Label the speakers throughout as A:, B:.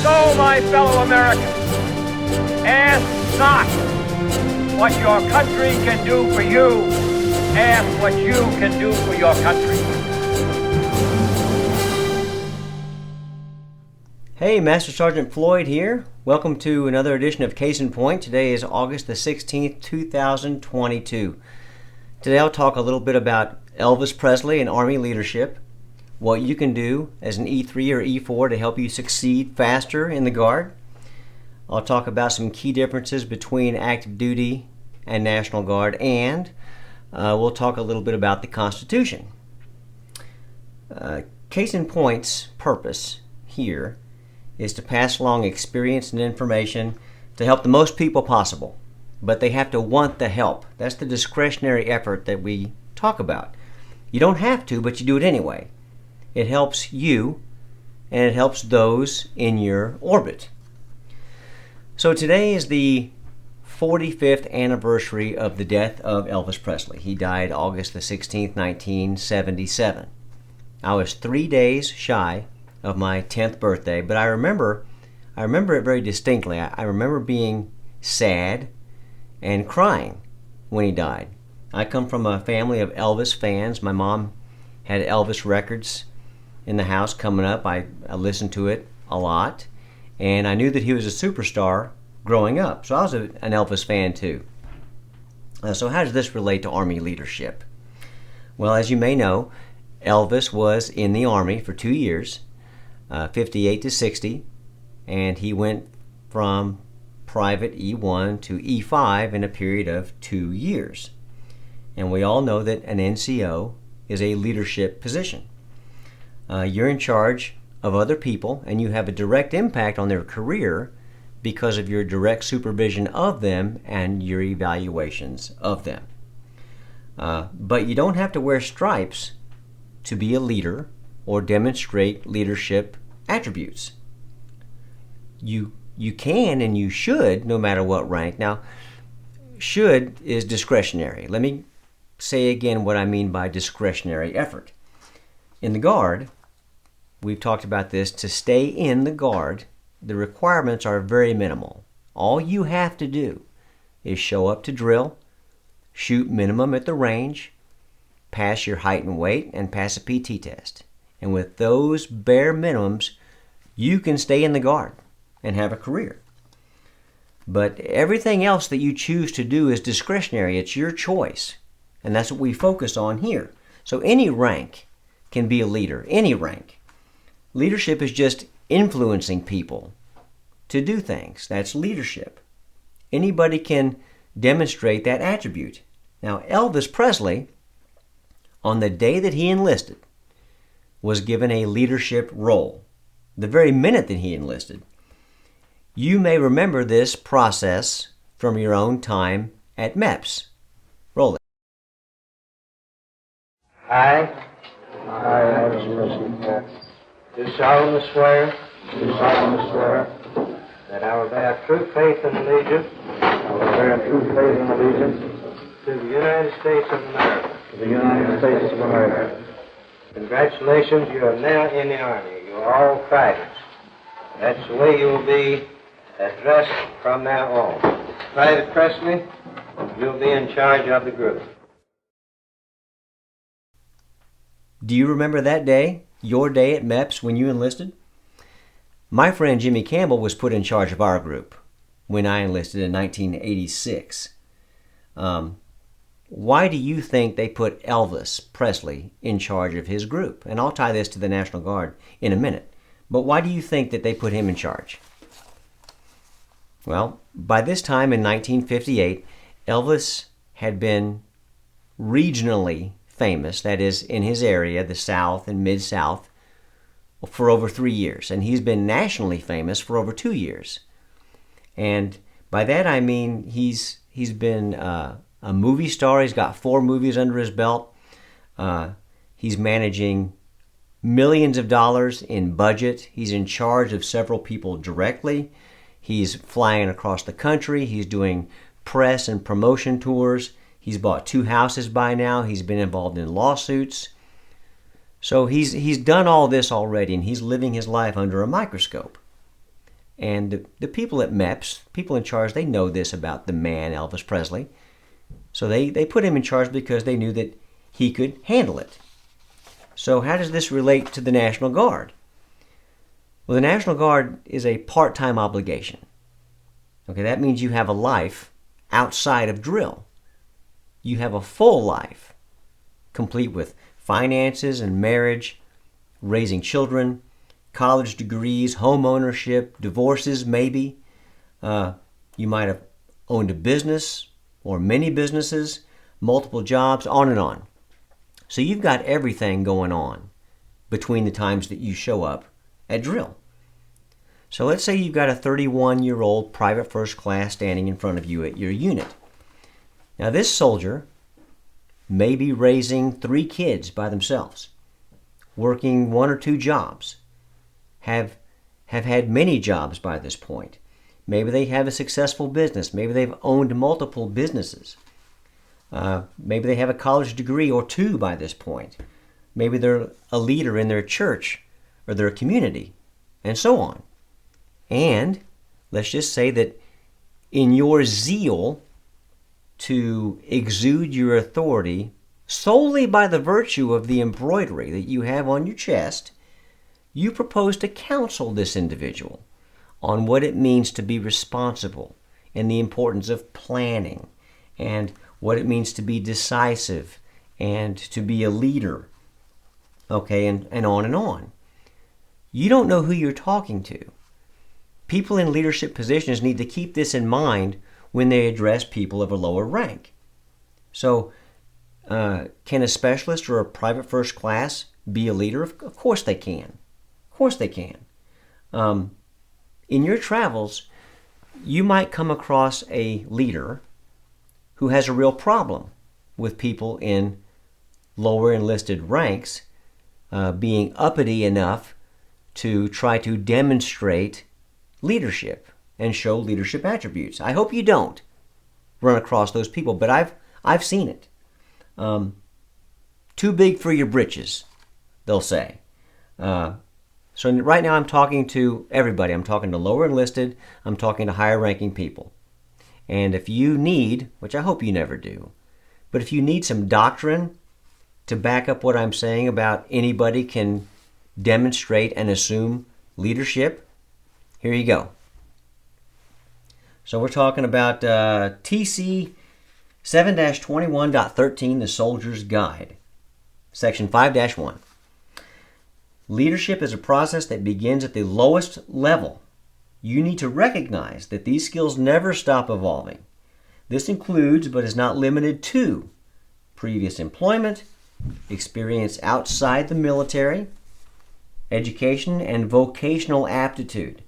A: So, my fellow Americans, ask not what your country can do for you. Ask what you can do for your country.
B: Hey, Master Sergeant Floyd here. Welcome to another edition of Case in Point. Today is August the 16th, 2022. Today I'll talk a little bit about Elvis Presley and Army leadership, what you can do as an E3 or E4 to help you succeed faster in the Guard. I'll talk about some key differences between active duty and National Guard, and we'll talk a little bit about the Constitution. Case in Point's purpose here is to pass along experience and information to help the most people possible, but they have to want the help. That's the discretionary effort that we talk about. You don't have to, but you do it anyway. It helps you, and it helps those in your orbit. So today is the 45th anniversary of the death of Elvis Presley. He died August the 16th, 1977. I was 3 days shy of my 10th birthday, but I remember it very distinctly. I remember being sad and crying when he died. I come from a family of Elvis fans. My mom had Elvis records in the house coming up. I listened to it a lot, and I knew that he was a superstar growing up. So I was an Elvis fan too. So how does this relate to Army leadership? Well, as you may know, Elvis was in the Army for 2 years, 58 to 60, and he went from Private E1 to E5 in a period of 2 years. And we all know that an NCO is a leadership position. You're in charge of other people, and you have a direct impact on their career because of your direct supervision of them and your evaluations of them. But you don't have to wear stripes to be a leader or demonstrate leadership attributes. You can and you should, no matter what rank. Now, should is discretionary. Let me say again what I mean by discretionary effort. In the Guard, we've talked about this, to stay in the Guard, the requirements are very minimal. All you have to do is show up to drill, shoot minimum at the range, pass your height and weight, and pass a PT test. And with those bare minimums, you can stay in the Guard and have a career. But everything else that you choose to do is discretionary. It's your choice. And that's what we focus on here. So any rank can be a leader, any rank. Leadership is just influencing people to do things. That's leadership. Anybody can demonstrate that attribute. Now, Elvis Presley, on the day that he enlisted, was given a leadership role. The very minute that he enlisted. You may remember this process from your own time at MEPS. Roll it.
C: I, Elvis Presley, do solemnly swear that I will bear true faith and allegiance to the United States of America. Congratulations, you are now in the Army. You are all privates. That's the way you will be addressed from now on. Private Presley, you'll be in charge of the group.
B: Do you remember that day, your day at MEPS when you enlisted? My friend Jimmy Campbell was put in charge of our group when I enlisted in 1986. Why do you think they put Elvis Presley in charge of his group? And I'll tie this to the National Guard in a minute. But why do you think that they put him in charge? Well, by this time in 1958, Elvis had been regionally famous, that is, in his area, the South and Mid-South, for over 3 years. And he's been nationally famous for over 2 years. And by that I mean he's been a movie star. He's got 4 movies under his belt. He's managing millions of dollars in budget. He's in charge of several people directly. He's flying across the country. He's doing press and promotion tours. He's bought 2 houses by now. He's been involved in lawsuits. So he's done all this already, and he's living his life under a microscope. And the people at MEPS, people in charge, they know this about the man, Elvis Presley. So they put him in charge because they knew that he could handle it. So how does this relate to the National Guard? Well, the National Guard is a part-time obligation. Okay, that means you have a life outside of drill. You have a full life, complete with finances and marriage, raising children, college degrees, home ownership, divorces maybe. You might have owned a business or many businesses, multiple jobs, on and on. So you've got everything going on between the times that you show up at drill. So let's say you've got a 31-year-old private first class standing in front of you at your unit. Now this soldier may be raising 3 kids by themselves, working 1 or 2 jobs, have had many jobs by this point. Maybe they have a successful business. Maybe they've owned multiple businesses. Maybe they have a college degree or 2 by this point. Maybe they're a leader in their church or their community, and so on. And let's just say that in your zeal to exude your authority solely by the virtue of the embroidery that you have on your chest, you propose to counsel this individual on what it means to be responsible and the importance of planning and what it means to be decisive and to be a leader, okay, and on and on. You don't know who you're talking to. People in leadership positions need to keep this in mind when they address people of a lower rank. So, can a specialist or a private first class be a leader? Of course they can. Of course they can. In your travels, you might come across a leader who has a real problem with people in lower enlisted ranks being uppity enough to try to demonstrate leadership and show leadership attributes. I hope you don't run across those people, but I've seen it. Too big for your britches, they'll say. So right now I'm talking to everybody. I'm talking to lower enlisted. I'm talking to higher ranking people. And if you need, which I hope you never do, but if you need some doctrine to back up what I'm saying about anybody can demonstrate and assume leadership, here you go. So we're talking about TC 7-21.13, the Soldier's Guide, Section 5-1. Leadership is a process that begins at the lowest level. You need to recognize that these skills never stop evolving. This includes, but is not limited to, previous employment, experience outside the military, education, and vocational aptitude.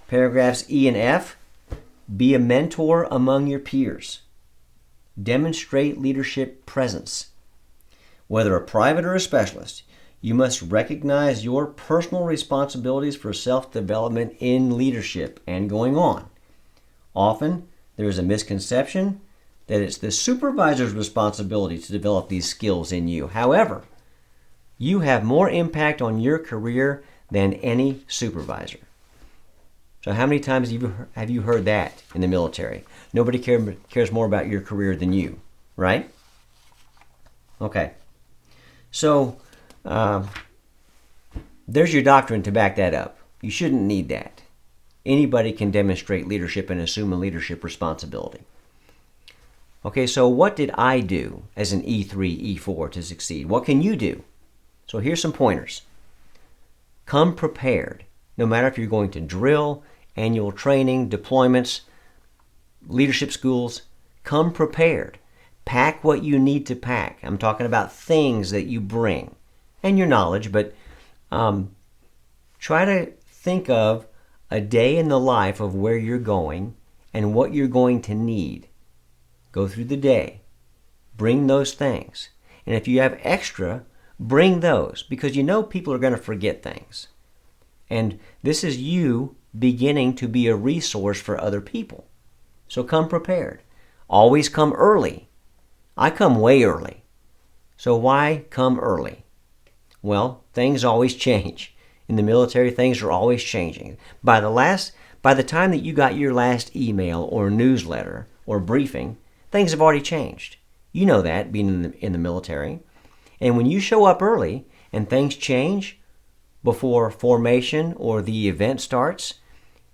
B: Paragraphs E and F, be a mentor among your peers. Demonstrate leadership presence. Whether a private or a specialist, you must recognize your personal responsibilities for self-development in leadership and going on. Often, there is a misconception that it's the supervisor's responsibility to develop these skills in you. However, you have more impact on your career than any supervisor. So how many times have you heard that in the military? Nobody cares more about your career than you, right? Okay. So there's your doctrine to back that up. You shouldn't need that. Anybody can demonstrate leadership and assume a leadership responsibility. Okay, so what did I do as an E3, E4 to succeed? What can you do? So here's some pointers. Come prepared. No matter if you're going to drill, annual training, deployments, leadership schools, come prepared. Pack what you need to pack. I'm talking about things that you bring and your knowledge, but try to think of a day in the life of where you're going and what you're going to need. Go through the day. Bring those things. And if you have extra, bring those, because you know people are going to forget things. And this is you beginning to be a resource for other people. So come prepared. Always come early. I come way early. So why come early? Well, things always change. In the military, things are always changing. By the time that you got your last email or newsletter or briefing, things have already changed. You know that, being in the military. And when you show up early and things change before formation or the event starts,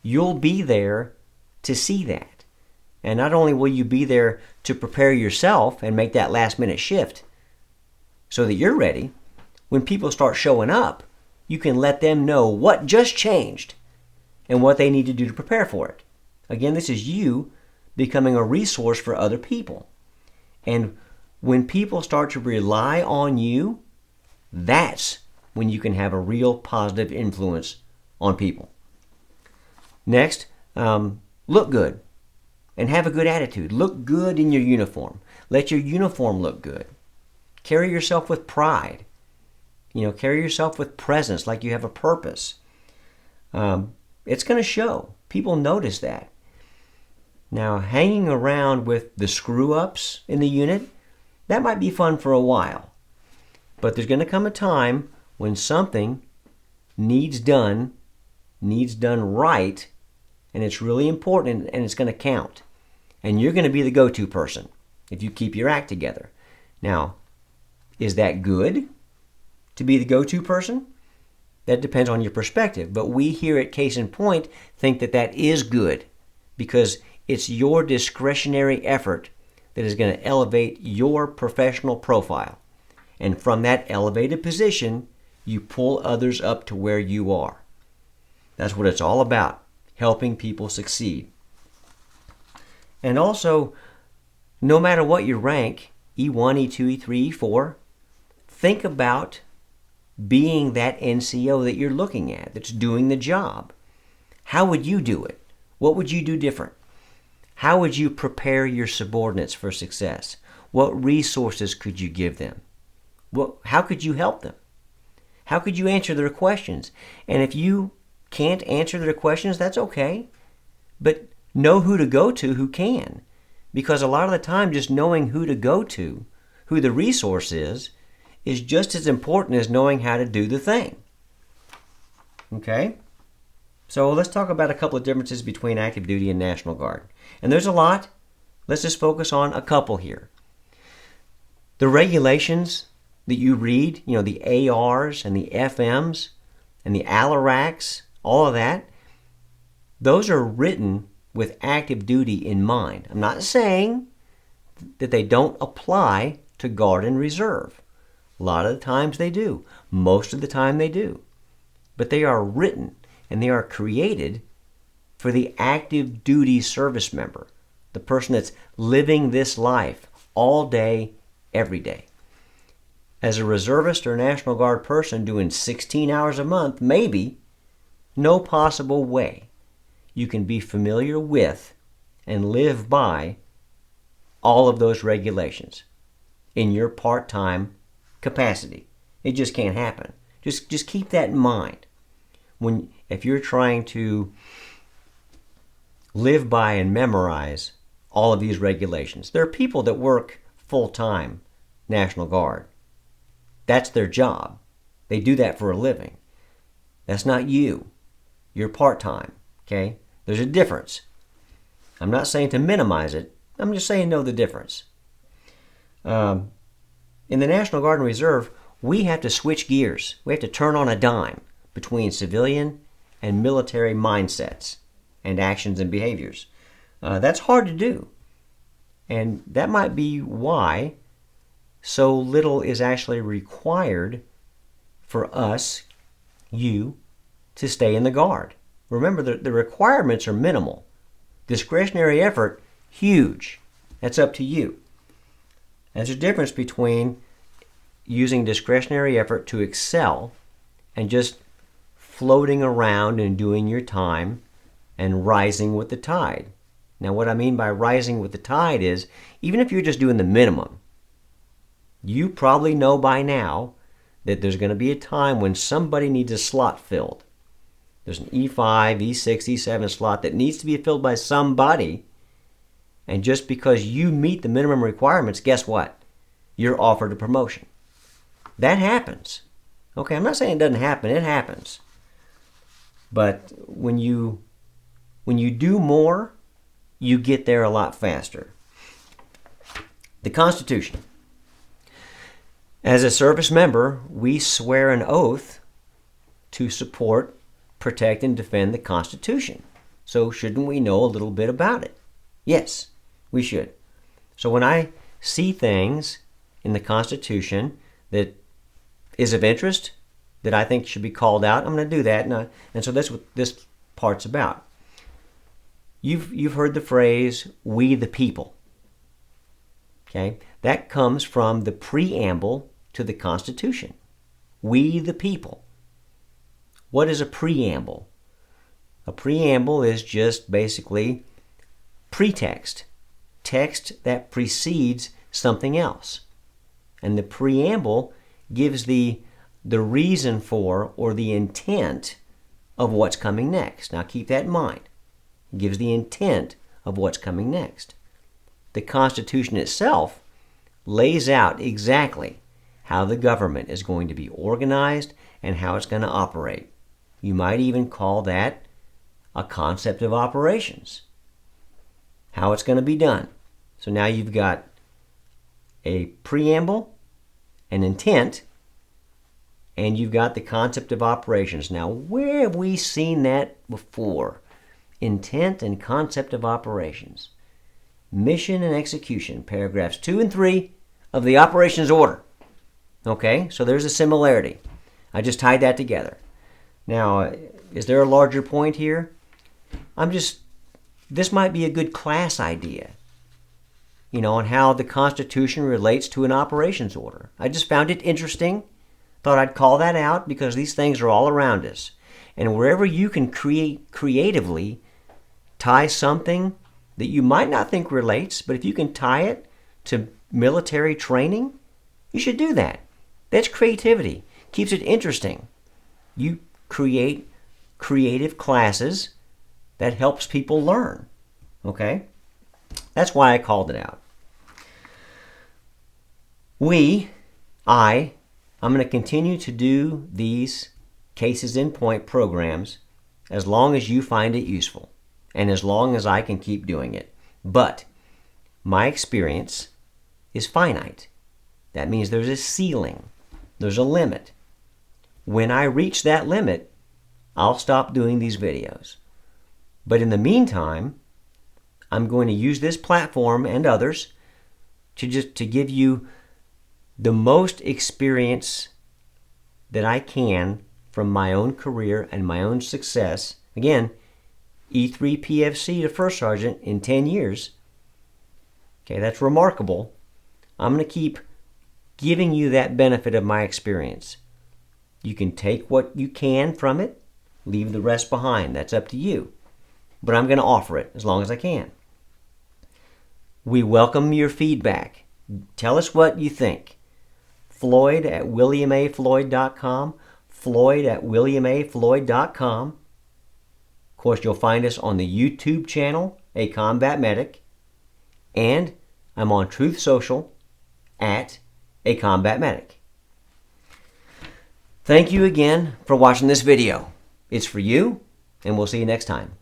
B: you'll be there to see that. And not only will you be there to prepare yourself and make that last minute shift so that you're ready, when people start showing up, you can let them know what just changed and what they need to do to prepare for it. Again, this is you becoming a resource for other people. And when people start to rely on you, that's when you can have a real positive influence on people. Next, look good and have a good attitude. Look good in your uniform. Let your uniform look good. Carry yourself with pride. Carry yourself with presence, like you have a purpose. It's going to show. People notice that. Now, hanging around with the screw-ups in the unit, that might be fun for a while. But there's going to come a time when something needs done right, and it's really important, and it's going to count. And you're going to be the go-to person if you keep your act together. Now, is that good to be the go-to person? That depends on your perspective. But we here at Case in Point think that is good because it's your discretionary effort that is going to elevate your professional profile. And from that elevated position, you pull others up to where you are. That's what it's all about, helping people succeed. And also, no matter what your rank, E1, E2, E3, E4, think about being that NCO that you're looking at, that's doing the job. How would you do it? What would you do different? How would you prepare your subordinates for success? What resources could you give them? How could you help them? How could you answer their questions? And if you can't answer their questions, that's okay. But know who to go to who can. Because a lot of the time, just knowing who to go to, who the resource is just as important as knowing how to do the thing. Okay? So let's talk about a couple of differences between active duty and National Guard. And there's a lot. Let's just focus on a couple here. The regulations that you read, the ARs and the FMs and the ALARACs, all of that, those are written with active duty in mind. I'm not saying that they don't apply to Guard and Reserve. A lot of the times they do. Most of the time they do. But they are written and they are created for the active duty service member, the person that's living this life all day, every day. As a reservist or National Guard person doing 16 hours a month, maybe, no possible way you can be familiar with and live by all of those regulations in your part-time capacity. It just can't happen. Just keep that in mind. If you're trying to live by and memorize all of these regulations, there are people that work full-time National Guard. That's their job. They do that for a living. That's not you. You're part-time, okay? There's a difference. I'm not saying to minimize it. I'm just saying know the difference. In the National Guard and Reserve, we have to switch gears. We have to turn on a dime between civilian and military mindsets and actions and behaviors. That's hard to do. And that might be why so little is actually required for us, you, to stay in the Guard. Remember, the requirements are minimal. Discretionary effort, huge. That's up to you. There's a difference between using discretionary effort to excel and just floating around and doing your time and rising with the tide. Now, what I mean by rising with the tide is, even if you're just doing the minimum, you probably know by now that there's going to be a time when somebody needs a slot filled. There's an E5, E6, E7 slot that needs to be filled by somebody. And just because you meet the minimum requirements, guess what? You're offered a promotion. That happens. Okay, I'm not saying it doesn't happen. It happens. But when you do more, you get there a lot faster. The Constitution. As a service member, we swear an oath to support, protect, and defend the Constitution. So shouldn't we know a little bit about it? Yes, we should. So when I see things in the Constitution that is of interest, that I think should be called out, I'm going to do that. And so that's what this part's about. You've heard the phrase, "we the people." Okay? That comes from the preamble to the Constitution. We the people. What is a preamble? A preamble is just basically pretext, text that precedes something else. And the preamble gives the reason for or the intent of what's coming next. Now keep that in mind. It gives the intent of what's coming next. The Constitution itself lays out exactly how the government is going to be organized and how it's going to operate. You might even call that a concept of operations, how it's going to be done. So now you've got a preamble, an intent, and you've got the concept of operations. Now, where have we seen that before? Intent and concept of operations. Mission and execution, paragraphs 2 and 3 of the operations order. Okay, so there's a similarity. I just tied that together. Now, is there a larger point here? This might be a good class idea, on how the Constitution relates to an operations order. I just found it interesting. Thought I'd call that out because these things are all around us. And wherever you can creatively tie something that you might not think relates, but if you can tie it to military training, you should do that. That's creativity. Keeps it interesting. You create creative classes that helps people learn. Okay? That's why I called it out. I'm going to continue to do these cases in point programs as long as you find it useful and as long as I can keep doing it. But my experience is finite. That means there's a ceiling. There's a limit. When I reach that limit, I'll stop doing these videos. But in the meantime, I'm going to use this platform and others to give you the most experience that I can from my own career and my own success. Again, E3 PFC to First Sergeant in 10 years. Okay, that's remarkable. I'm going to keep giving you that benefit of my experience. You can take what you can from it, leave the rest behind. That's up to you. But I'm going to offer it as long as I can. We welcome your feedback. Tell us what you think. Floyd at williamafloyd.com. Floyd at williamafloyd.com. Of course, you'll find us on the YouTube channel, A Combat Medic. And I'm on Truth Social at A Combat Medic. Thank you again for watching this video. It's for you, and we'll see you next time.